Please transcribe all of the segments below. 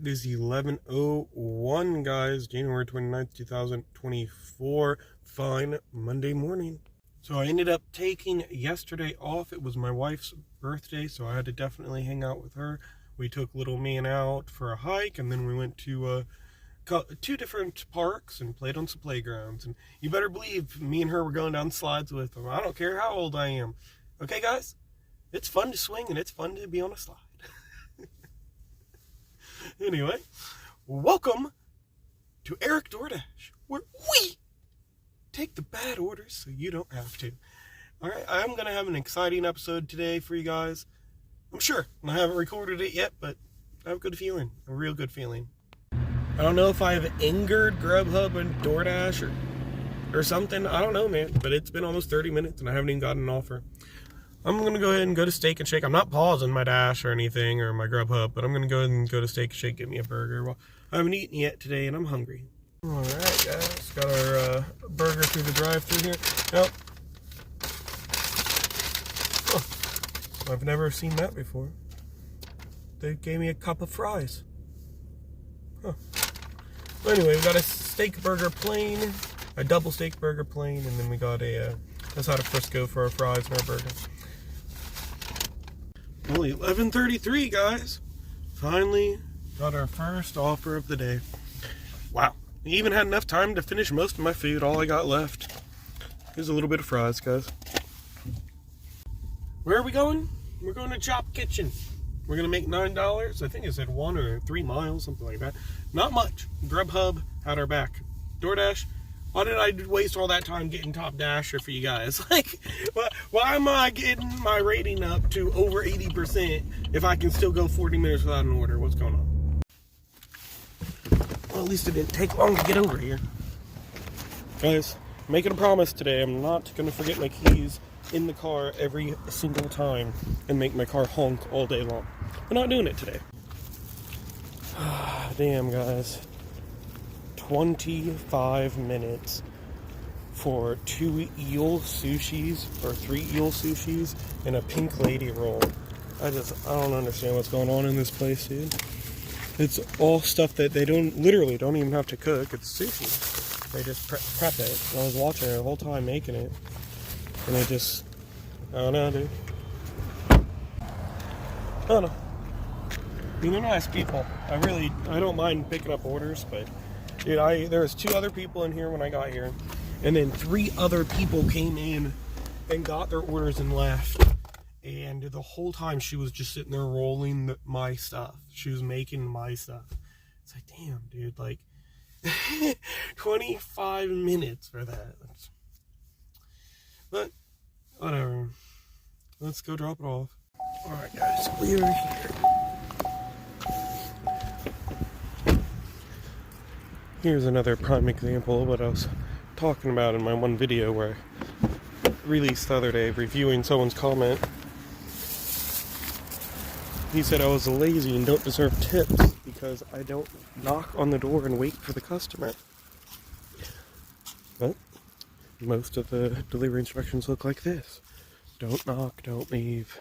It is 11:01, guys, January 29th, 2024, fine Monday morning. So I ended up taking yesterday off. It was my wife's birthday, so I had to definitely hang out with her. We took little man out for a hike, and then we went to two different parks and played on some playgrounds. And you better believe me and her were going down slides with them. I don't care how old I am. Okay, guys? It's fun to swing, and it's fun to be on a slide. Anyway, welcome to Eric Doordash, where we take the bad orders so you don't have to. Alright, I'm going to have an exciting episode today for you guys. I'm sure. I haven't recorded it yet, but I have a good feeling. A real good feeling. I don't know if I've angered GrubHub and Doordash or something. I don't know, man. But it's been almost 30 minutes and I haven't even gotten an offer. I'm going to go ahead and go to Steak and Shake. I'm not pausing my Dash or anything or my GrubHub, but I'm going to go ahead and go to Steak and Shake, get me a burger. Well, I haven't eaten yet today and I'm hungry. Alright, guys. Got our burger through the drive-thru here. Nope. Oh, I've never seen that before. They gave me a cup of fries. Huh. Well, anyway, we got a steak burger plain, a double steak burger plain, and then we got a side of Frisco for our fries and our burger. Only 11:33, guys. Finally got our first offer of the day. Wow. I even had enough time to finish most of my food. All I got left is a little bit of fries, guys. Where are we going? We're going to Chop Kitchen. We're going to make $9. I think it said 1 or 3 miles, something like that. Not much. GrubHub had our back. Doordash, why did I waste all that time getting top dasher for you guys? Like, why am I getting my rating up to over 80% if I can still go 40 minutes without an order? What's going on? Well, at least it didn't take long to get over here. Guys, making a promise today. I'm not going to forget my keys in the car every single time and make my car honk all day long. We're not doing it today. Damn, guys. 25 minutes for 2 eel sushis or 3 eel sushis and a pink lady roll. I don't understand what's going on in this place, dude. It's all stuff that they literally don't even have to cook. It's sushi. They just prep it. I was watching it the whole time making it. And they just, I don't know, dude. I don't know. I mean, they're nice people. I don't mind picking up orders, but dude, there was 2 other people in here when I got here, and then 3 other people came in and got their orders and left. And the whole time she was just sitting there rolling my stuff. She was making my stuff. It's like, damn, dude, like 25 minutes for that. But whatever. Let's go drop it off. Alright, guys, we are here. Here's another prime example of what I was talking about in my one video where I released the other day reviewing someone's comment. He said I was lazy and don't deserve tips because I don't knock on the door and wait for the customer. But most of the delivery instructions look like this. Don't knock, don't leave.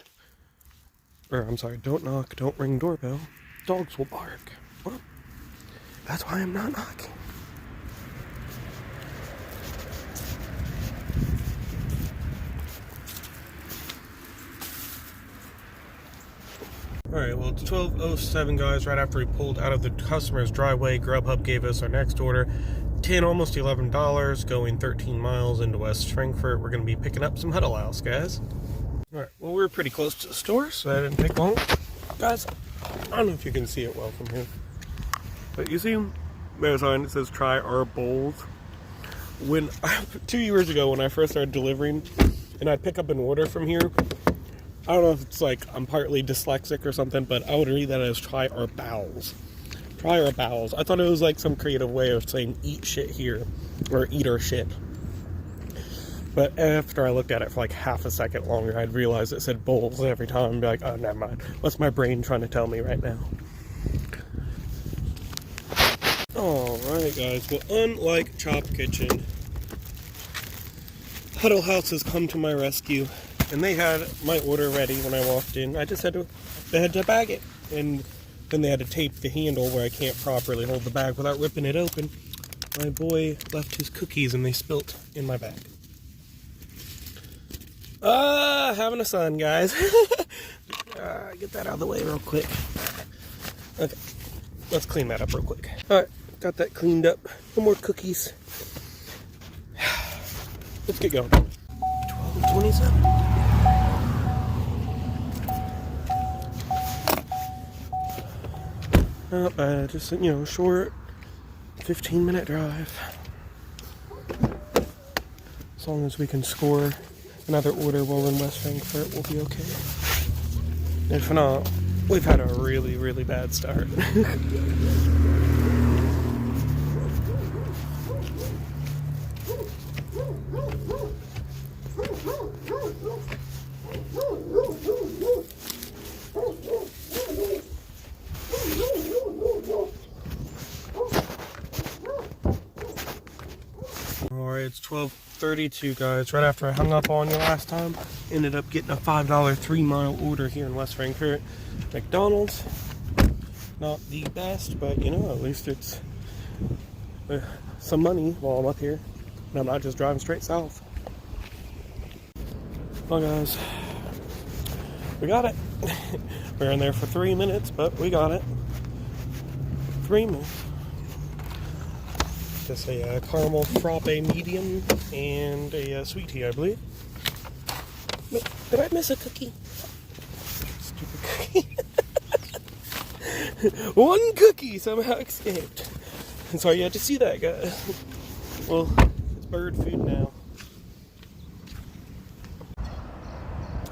Don't knock, don't ring doorbell. Dogs will bark. Well, that's why I'm not knocking. Alright, well, it's 12:07, guys. Right after we pulled out of the customer's driveway, GrubHub gave us our next order. Almost $11, going 13 miles into West Frankfort. We're going to be picking up some Huddle House, guys. Alright, well, we're pretty close to the store, so that didn't take long. Guys, I don't know if you can see it well from here, but you see there's a sign that says try our bowls. 2 years ago when I first started delivering and I'd pick up an order from here, I don't know if it's like I'm partly dyslexic or something, but I would read that as try our bowels. Try our bowels. I thought it was like some creative way of saying eat shit here or eat our shit. But after I looked at it for like half a second longer, I'd realize it said bowls every time and be like, oh, never mind. What's my brain trying to tell me right now? Alright, guys. Well, unlike Chop Kitchen, Huddle House has come to my rescue. And they had my order ready when I walked in. I just had to bag it. And Then they had to tape the handle where I can't properly hold the bag without ripping it open. My boy left his cookies and they spilt in my bag. Having a son, guys. Get that out of the way real quick. Okay, let's clean that up real quick. Alright, got that cleaned up. No more cookies. Let's get going. 12:27. Not bad, just, you know, short 15-minute drive. As long as we can score another order while in West Frankfurt, we'll be okay. If not, we've had a really, really bad start. Alright, it's 12:32, guys. Right after I hung up on you last time, ended up getting a $5 3-mile order here in West Frankfurt. McDonald's. Not the best, but you know, at least it's some money while I'm up here. And I'm not just driving straight south. Well, guys, we got it. We were in there for 3 minutes, but we got it. 3 minutes. Just a caramel frappe medium and a sweet tea, I believe. Did I miss a cookie? Stupid cookie. One cookie somehow escaped. And sorry you had to see that, guys. Well, it's bird food now.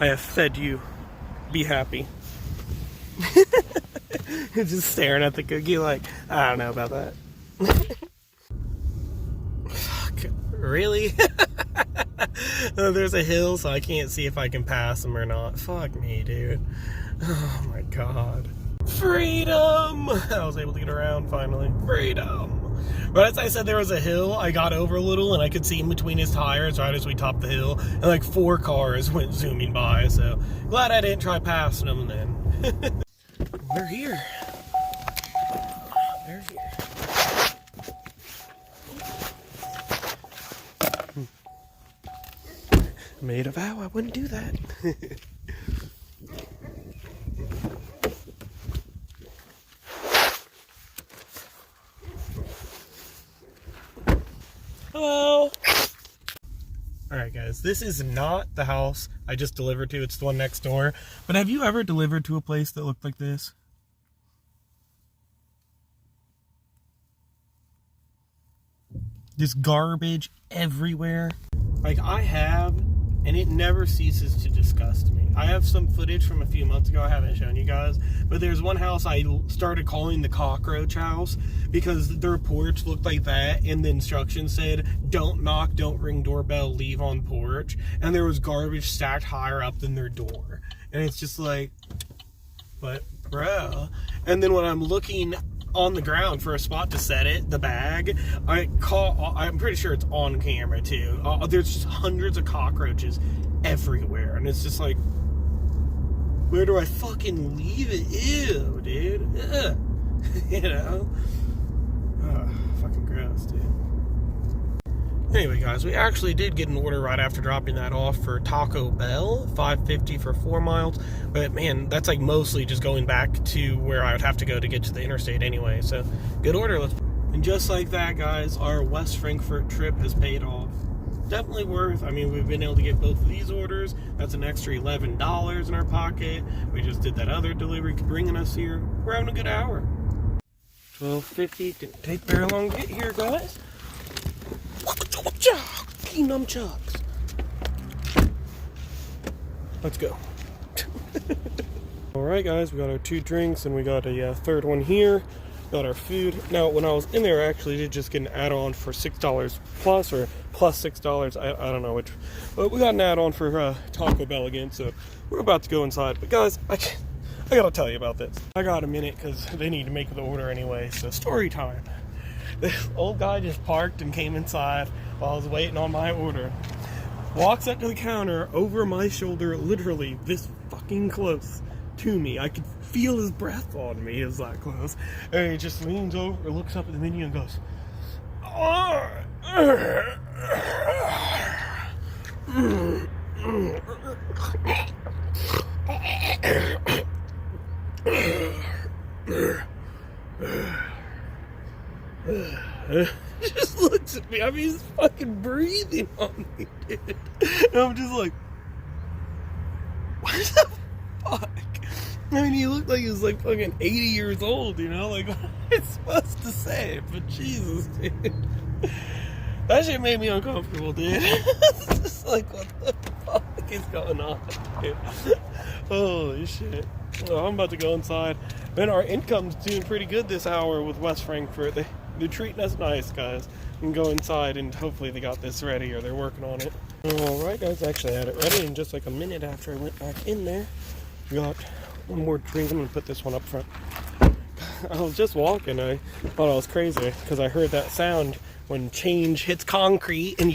I have fed you. Be happy. Just staring at the cookie like, I don't know about that. Really? There's a hill, so I can't see if I can pass them or not. Fuck me, dude. Oh my god. Freedom! I was able to get around finally. Freedom! But as I said, there was a hill. I got over a little and I could see in between his tires right as we topped the hill. And like 4 cars went zooming by, so glad I didn't try passing them then. They're here. They're here. Made a vow I wouldn't do that. Hello. Alright guys, this is not the house I just delivered to. It's the one next door. But have you ever delivered to a place that looked like this? Just garbage everywhere. Like I have, and it never ceases to disgust me. I have some footage from a few months ago I haven't shown you guys, but there's one house I started calling the cockroach house because their porch looked like that, and the instructions said, don't knock, don't ring doorbell, leave on porch, and there was garbage stacked higher up than their door. And it's just like, but bro. And then when I'm looking on the ground for a spot to set it, the bag, I'm pretty sure it's on camera too. There's just hundreds of cockroaches everywhere, and it's just like, where do I fucking leave it? Ew, dude. Ugh. You know? Fucking gross, dude. Anyway, guys, we actually did get an order right after dropping that off for Taco Bell, $5.50 for 4 miles. But man, that's like mostly just going back to where I would have to go to get to the interstate anyway. So good order. And just like that, guys, our West Frankfurt trip has paid off. Definitely worth. I mean, we've been able to get both of these orders. That's an extra $11 in our pocket. We just did that other delivery bringing us here. We're having a good hour. 12:50. Didn't take very long to get here, guys. Kingdom chucks. Let's go. Alright guys, we got our 2 drinks and we got a third one here. Got our food. Now when I was in there I actually did just get an add-on for $6 plus or plus $6. I don't know which. But we got an add-on for Taco Bell again, so we're about to go inside. But guys, I gotta tell you about this. I got a minute because they need to make the order anyway, so story time. This old guy just parked and came inside while I was waiting on my order. Walks up to the counter over my shoulder, literally this fucking close to me. I could feel his breath on me. Is that close? And he just leans over, looks up at the menu, and goes, just looks at me. I mean, he's fucking breathing on me, dude. And I'm just like, what the fuck? I mean, he looked like he was like fucking 80 years old, you know? Like, what am I supposed to say? But Jesus, dude. That shit made me uncomfortable, dude. It's just like, what the fuck is going on, dude? Holy shit. Well, I'm about to go inside. Man, our income's doing pretty good this hour with West Frankfurt. They're treating us nice, guys. We can go inside and hopefully they got this ready or they're working on it. Alright, guys, actually I had it ready in just like a minute after I went back in there. We got one more drink. I'm going to put this one up front. I was just walking. I thought I was crazy because I heard that sound when change hits concrete and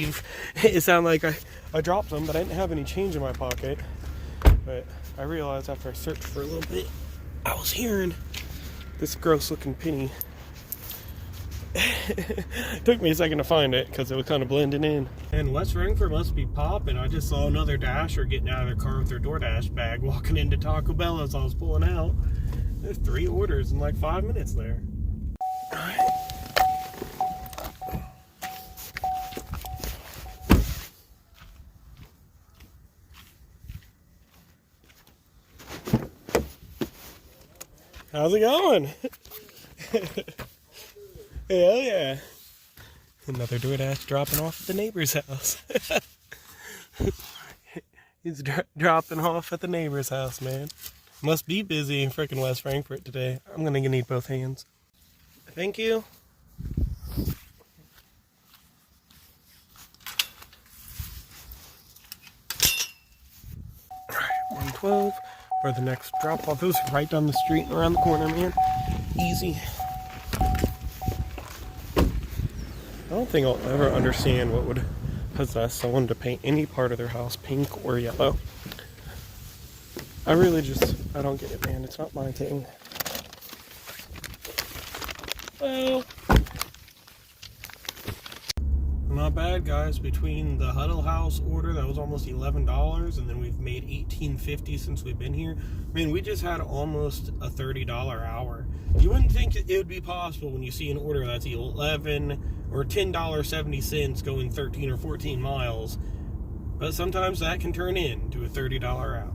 it sounded like I dropped them, but I didn't have any change in my pocket. But I realized after I searched for a little bit, I was hearing this gross looking penny. Took me a second to find it because it was kind of blending in. And West Frankfurt must be popping. I just saw another Dasher getting out of their car with their Doordash bag, walking into Taco Bell as I was pulling out. There's 3 orders in like 5 minutes there. How's it going? Hell yeah. Another Doordash dropping off at the neighbor's house. He's dropping off at the neighbor's house, man. Must be busy in frickin' West Frankfurt today. I'm gonna need both hands. Thank you. Alright, 112. For the next drop off. It was right down the street and around the corner, man. Easy. I don't think I'll ever understand what would possess someone to paint any part of their house pink or yellow. I don't get it, man. It's not my thing. Well, not bad, guys. Between the Huddle House order that was almost $11, and then we've made $18.50 since we've been here. I mean, we just had almost a $30 hour. You wouldn't think it would be possible when you see an order that's $11 or $10.70 going 13 or 14 miles, but sometimes that can turn into a $30 hour.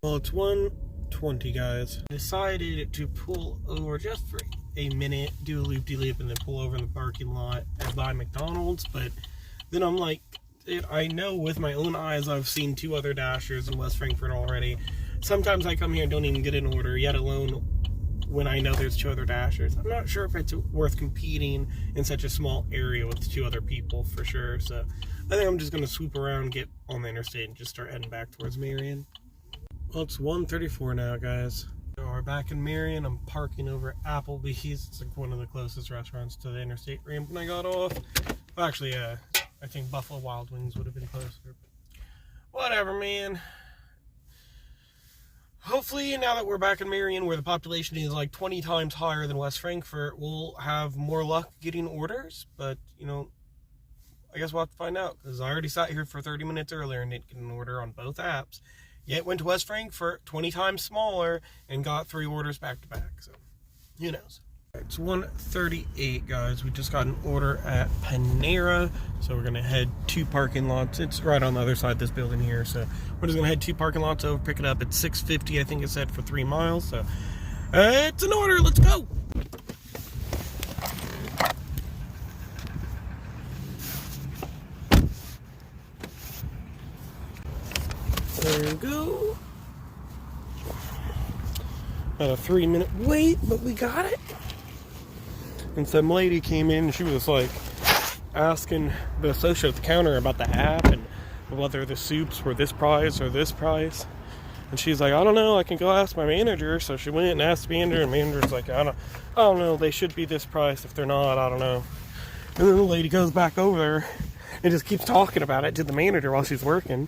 Well, it's 1:20, guys. I decided to pull over just for a minute, do a loop-de-loop, and then pull over in the parking lot and buy McDonald's. But then I'm like, I know with my own eyes I've seen 2 other Dashers in West Frankfurt already. Sometimes I come here and don't even get an order, yet alone when I know there's 2 other Dashers. I'm not sure if it's worth competing in such a small area with 2 other people for sure. So I think I'm just going to swoop around, get on the interstate, and just start heading back towards Marion. Well, it's 1:34 now, guys. So we're back in Marion. I'm parking over at Applebee's. It's like one of the closest restaurants to the interstate ramp when I got off. Well, actually, I think Buffalo Wild Wings would have been closer. Whatever, man. Hopefully, now that we're back in Marion, where the population is like 20 times higher than West Frankfurt, we'll have more luck getting orders. But, you know, I guess we'll have to find out. Because I already sat here for 30 minutes earlier and didn't get an order on both apps. Yet went to West Frankfurt, 20 times smaller, and got 3 orders back to back. So, who knows? It's 1:38, guys. We just got an order at Panera. So we're going to head 2 parking lots. It's right on the other side of this building here. So we're just going to head 2 parking lots over, pick it up at $6.50, I think it said, for 3 miles. So it's an order. Let's go. There we go. About a 3-minute wait, but we got it. And some lady came in and she was like asking the associate at the counter about the app and whether the soups were this price or this price. And she's like, I don't know, I can go ask my manager. So she went and asked the manager, and the manager's like, I don't know, they should be this price. If they're not, I don't know. And then the lady goes back over there and just keeps talking about it to the manager while she's working.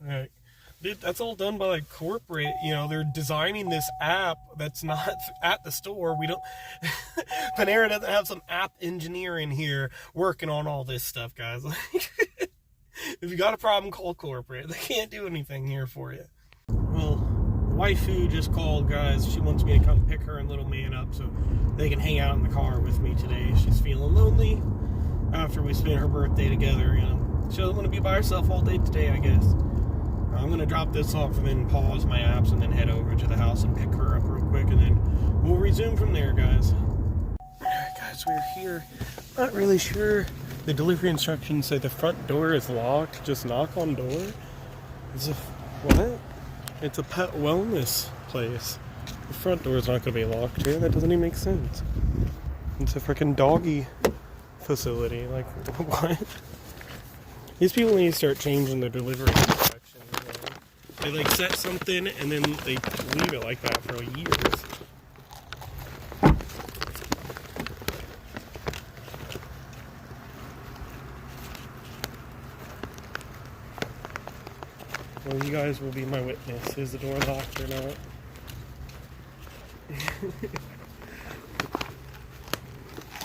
All right. Dude, that's all done by like corporate. You know, they're designing this app that's not at the store. We don't. Panera doesn't have some app engineer in here working on all this stuff, guys. If you got a problem, call corporate. They can't do anything here for you. Well, waifu just called, guys. She wants me to come pick her and little man up so they can hang out in the car with me today. She's feeling lonely after we spent her birthday together. You know, she doesn't want to be by herself all day today, I guess. I'm going to drop this off and then pause my apps and then head over to the house and pick her up real quick, and then we'll resume from there, guys. Alright, guys, we're here. Not really sure. The delivery instructions say the front door is locked. Just knock on door. What? It's a pet wellness place. The front door is not going to be locked here. That doesn't even make sense. It's a freaking doggy facility. Like, what? These people need to start changing their delivery instructions. They like set something and then they leave it like that for years. Well, you guys will be my witness. Is the door locked or not?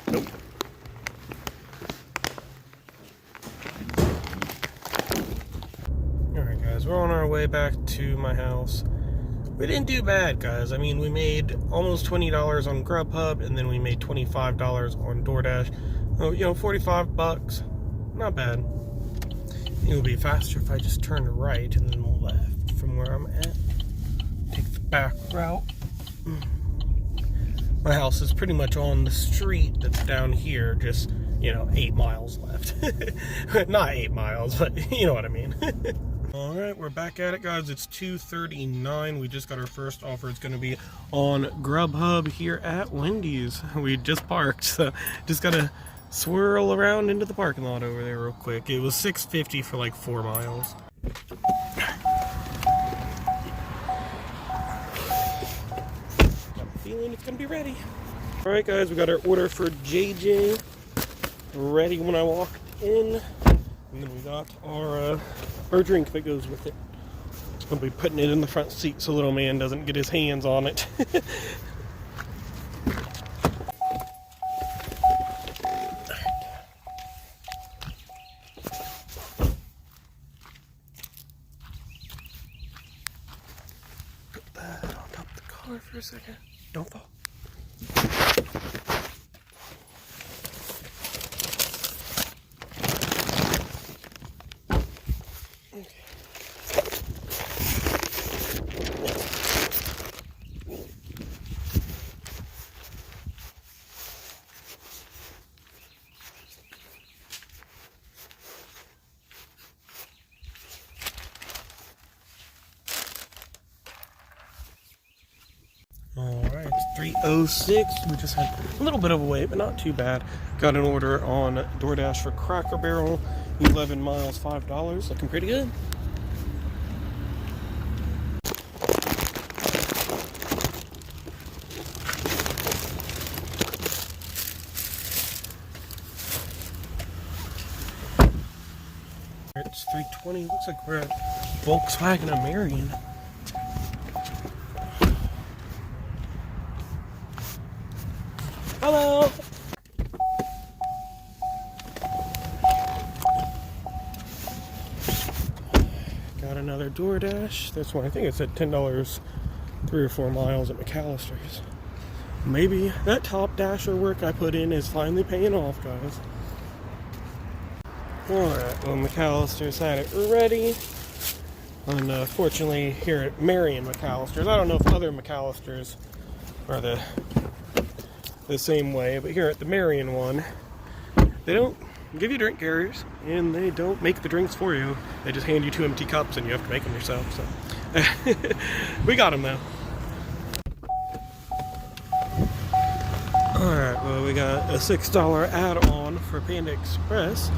Nope. Alright, guys, we're on our way back to my house. We didn't do bad, guys. I mean, we made almost $20 on GrubHub, and then we made $25 on Doordash. Oh, you know, 45 bucks. Not bad. It would be faster if I just turned right and then left from where I'm at. Take the back route. My house is pretty much on the street that's down here, just, you know, 8 miles left. Not 8 miles, but you know what I mean. Alright, we're back at it, guys. It's 2:39. We just got our first offer. It's going to be on GrubHub here at Wendy's. We just parked, so just got to swirl around into the parking lot over there real quick. It was $6.50 for like 4 miles. Got a feeling it's going to be ready. Alright, guys, we got our order for JJ ready when I walked in. And then we got our drink that goes with it. I'll be putting it in the front seat so little man doesn't get his hands on it. Put that on top of the car for a second. Don't fall. Alright, it's 3:06. We just had a little bit of a wait, but not too bad. Got an order on Doordash for Cracker Barrel, 11 miles, $5. Looking pretty good. It's 3:20. Looks like we're at Volkswagen of Marion. Hello! Got another Doordash. This one, I think it's at $10, 3 or 4 miles at McAllister's. Maybe that top dasher work I put in is finally paying off, guys. Alright, well, McAllister's had it ready. And fortunately, here at Marion McAllister's, I don't know if other McAllister's are the same way, but here at the Marion one, they don't give you drink carriers, and they don't make the drinks for you. They just hand you 2 empty cups, and you have to make them yourself. So we got them though. Alright, well, we got a $6 add-on for Panda Express.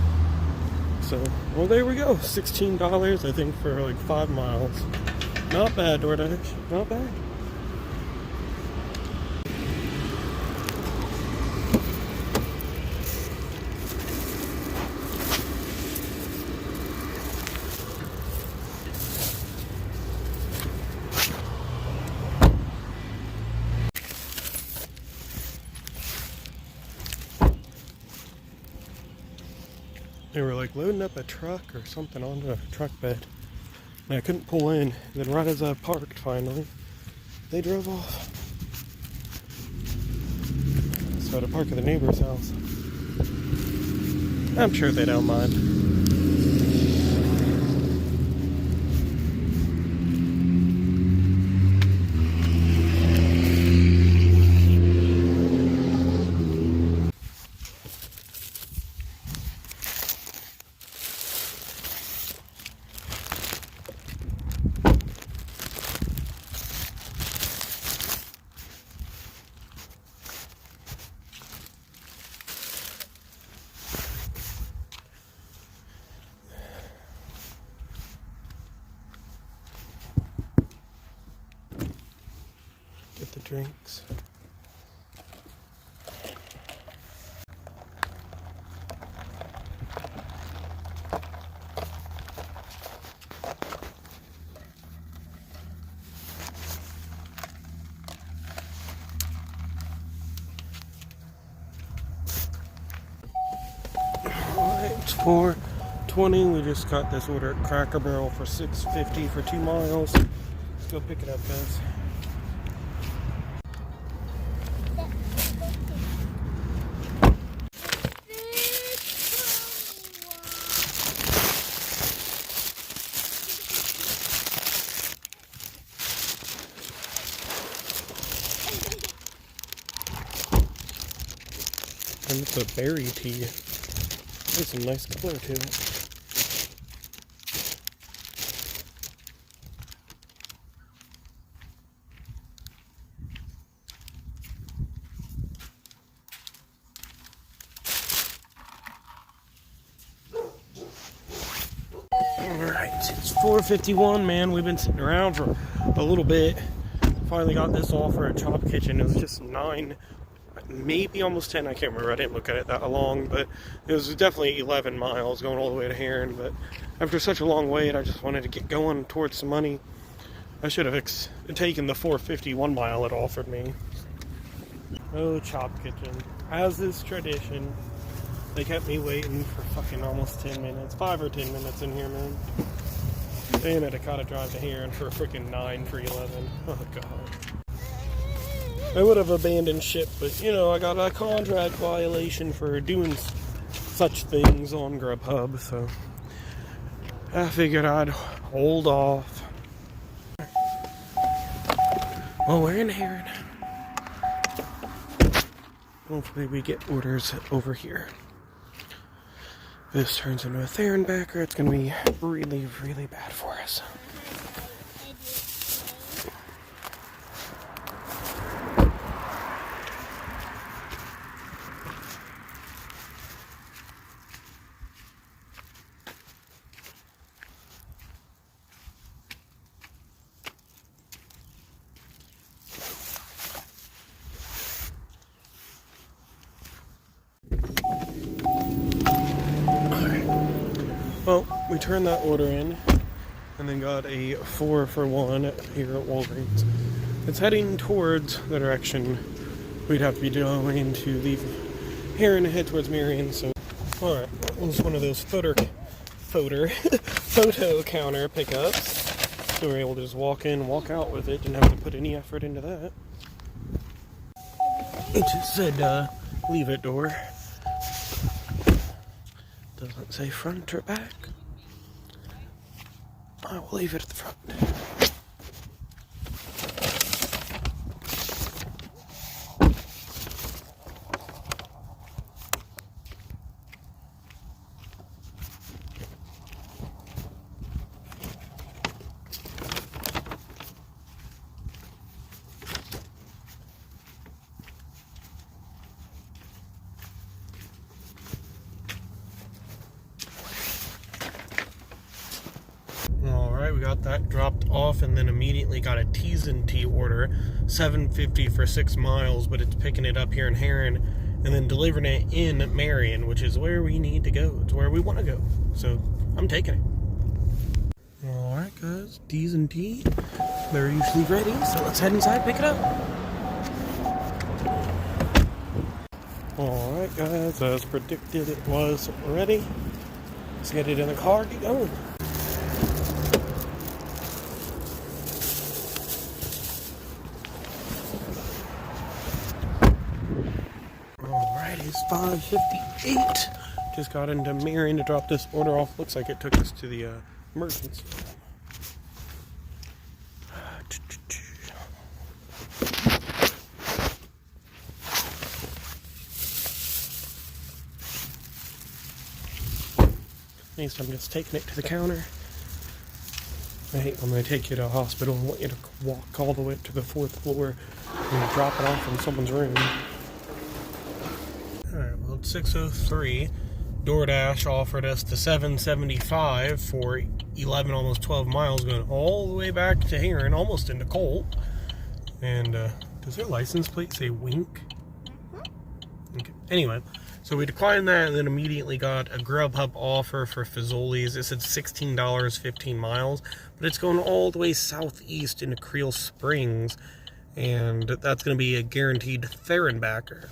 So, well, there we go. $16, I think, for like 5 miles. Not bad, Doordash. Not bad. They were like loading up a truck or something onto a truck bed. And I couldn't pull in. Then right as I parked finally, they drove off. So I had to park at the neighbor's house. I'm sure they don't mind. Get the drinks. Alright, it's 4:20. We just got this order at Cracker Barrel for $6.50 for 2 miles. Let's go pick it up, guys. And it's a berry tea. There's some nice color to it. Alright, it's 4:51, man. We've been sitting around for a little bit. Finally got this offer at Chop Kitchen. It was just 9, maybe almost 10. I can't remember. I didn't look at it that long, but it was definitely 11 miles going all the way to Heron. But after such a long wait, I just wanted to get going towards some money. I should have taken the 4:51 mile it offered me. Oh, Chop Kitchen. As is tradition, they kept me waiting for fucking almost 10 minutes. 5 or 10 minutes in here, man. Damn it, I gotta drive to Heron for a freaking 9 for 11. Oh, God. I would have abandoned ship, but, you know, I got a contract violation for doing such things on GrubHub, so I figured I'd hold off. Well, we're in Heron. Hopefully we get orders over here. If this turns into a Theron backer, it's going to be really, really bad for us. Well, we turned that order in and then got a 4 for 1 here at Walgreens. It's heading towards the direction we'd have to be going to leave Heron and head towards Marion. So, alright, it was one of those photo counter pickups. So we were able to just walk in, walk out with it, didn't have to put any effort into that. It just said, leave it door. Doesn't say front or back. I will leave it at the front. We got that dropped off and then immediately got a T&T order, $7.50 for 6 miles, but it's picking it up here in Heron and then delivering it in Marion, which is where we need to go. It's where we want to go. So I'm taking it. Alright guys, T&T, they're usually ready, so let's head inside, pick it up. Alright guys, as predicted it was ready. Let's get it in the car, get going. Alright, it's 5:58. Just got into Marion to drop this order off. Looks like it took us to the emergency. Next, I'm just taking it to the counter. Hey, I'm going to take you to a hospital and want you to walk all the way to the 4th floor and drop it off in someone's room. Alright, well, it's 6:03. Doordash offered us the $7.75 for 11, almost 12 miles, going all the way back to Heron, almost into Colt. And does their license plate say Wink? Okay. Anyway, so we declined that and then immediately got a GrubHub offer for Fazoli's. It said $16, 15 miles, but it's going all the way southeast into Creel Springs, and that's going to be a guaranteed Therenbacker.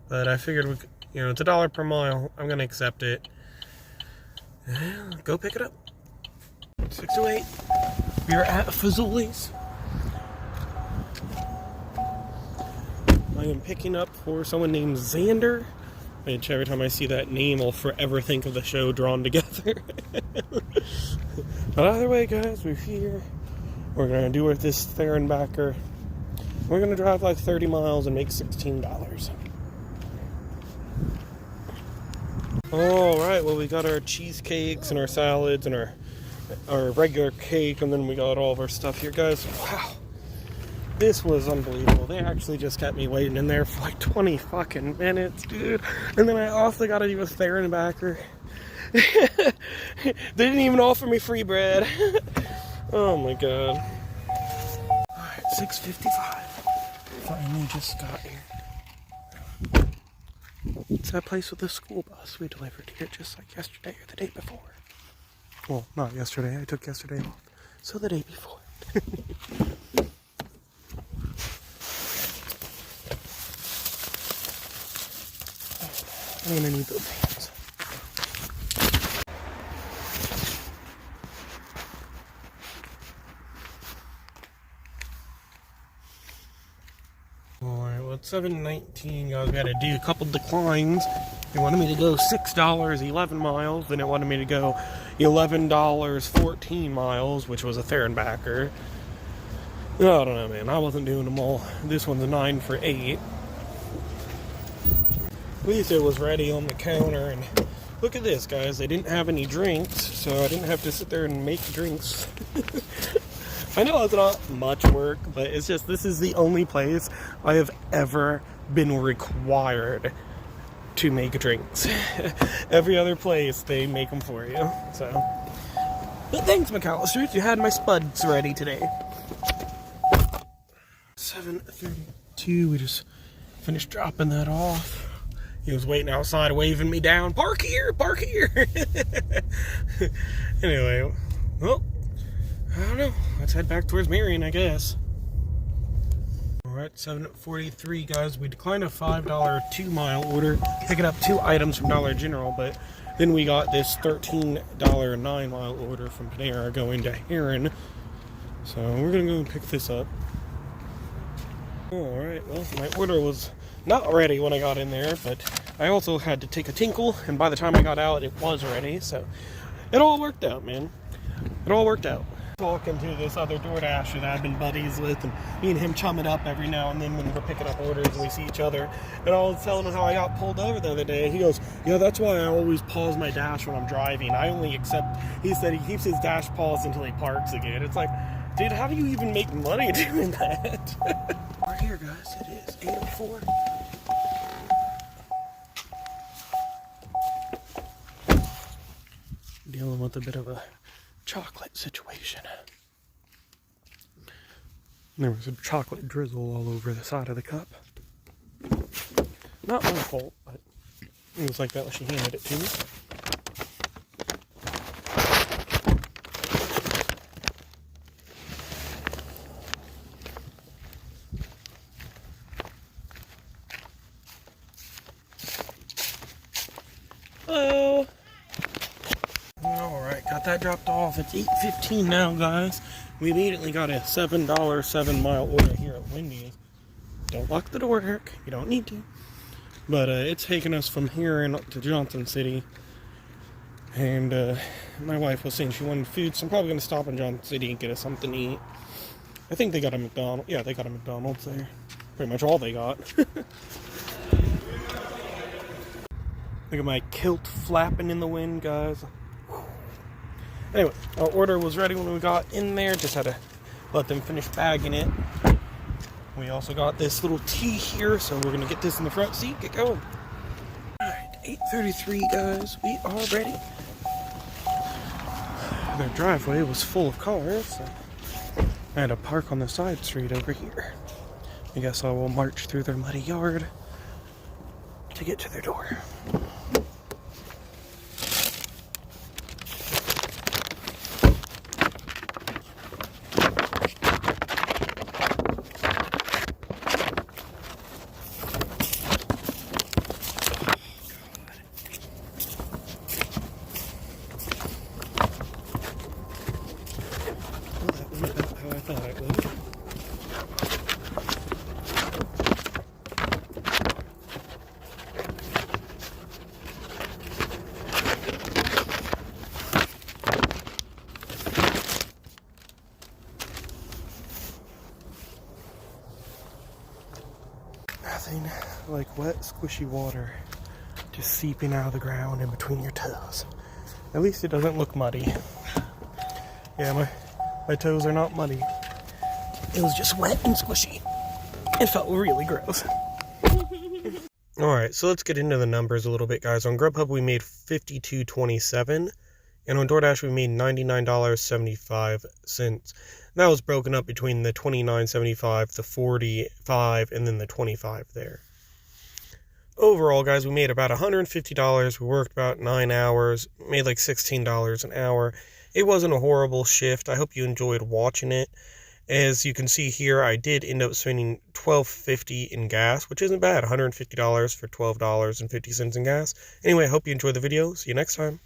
But I figured, it's $1 per mile. I'm going to accept it. Go pick it up. 6:08. We are at Fazoli's. I am picking up for someone named Xander, which every time I see that name, I'll forever think of the show Drawn Together. But either way, guys, we're here. We're going to do with this Therenbacker. We're going to drive like 30 miles and make $16. Alright, well, we got our cheesecakes and our salads and our regular cake, and then we got all of our stuff here, guys. Wow. This was unbelievable. They actually just kept me waiting in there for like 20 fucking minutes, dude. And then I also got to do a Therenbacker. They didn't even offer me free bread. Oh my god. Alright, 6:55. Finally just got here. It's that place with the school bus. We delivered here just like yesterday or the day before. Well, not yesterday. I took yesterday off. So the day before. I'm gonna need those hands. Alright, well, it's 7:19, guys. We had to do a couple declines. They wanted me to go $6, 11 miles. Then it wanted me to go $11, 14 miles, which was a Therenbacker. I don't know, man. I wasn't doing them all. This one's a 9 for 8. At least it was ready on the counter, and look at this, guys. They didn't have any drinks, so I didn't have to sit there and make drinks. I know it's not much work, but it's just, this is the only place I have ever been required to make drinks. Every other place, they make them for you, so. But thanks, McAllister. You had my spuds ready today. 7:32, we just finished dropping that off. He was waiting outside, waving me down. Park here, park here. Anyway, well, I don't know. Let's head back towards Marion, I guess. Alright, 7:43, guys. We declined a $5 2-mile order, picking up 2 items from Dollar General, but then we got this $13 9-mile order from Panera going to Heron. So we're going to go and pick this up. Alright, well, my order was not ready when I got in there, but I also had to take a tinkle, and by the time I got out, it was ready, so it all worked out, man. It all worked out. Talking to this other Doordasher that I've been buddies with, and me and him chum it up every now and then when we're picking up orders and we see each other. And I was telling him how I got pulled over the other day. He goes, yeah, that's why I always pause my dash when I'm driving. I only accept, he said he keeps his dash paused until he parks again. It's like, dude, how do you even make money doing that? Right here, guys, it is 8:04. Dealing with a bit of a chocolate situation. There was some chocolate drizzle all over the side of the cup. Not my fault, but it was like that when she handed it to me. Hello. Alright, got that dropped off. It's 8:15 now, guys. We immediately got a $7 7-mile order here at Wendy's. Don't lock the door, Eric. You don't need to. But it's taking us from here to Johnson City. And my wife was saying she wanted food, so I'm probably going to stop in Johnson City and get us something to eat. I think they got a McDonald's. Yeah, they got a McDonald's there. Pretty much all they got. Look at my kilt flapping in the wind, guys. Anyway, our order was ready when we got in there. Just had to let them finish bagging it. We also got this little tea here, so we're going to get this in the front seat. Get going. Alright, 8:33, guys. We are ready. Their driveway was full of cars, so I had to park on the side street over here. I guess I will march through their muddy yard to get to their door. How I thought it would. Nothing like wet, squishy water just seeping out of the ground in between your toes. At least it doesn't look muddy. Yeah, my toes are not muddy. It was just wet and squishy. It felt really gross. Alright, so let's get into the numbers a little bit, guys. On GrubHub, we made $52.27. And on Doordash, we made $99.75. That was broken up between the $29.75, the $45, and then the $25 there. Overall, guys, we made about $150. We worked about 9 hours, made like $16 an hour. It wasn't a horrible shift. I hope you enjoyed watching it. As you can see here, I did end up spending $12.50 in gas, which isn't bad. $150 for $12.50 in gas. Anyway, I hope you enjoyed the video. See you next time.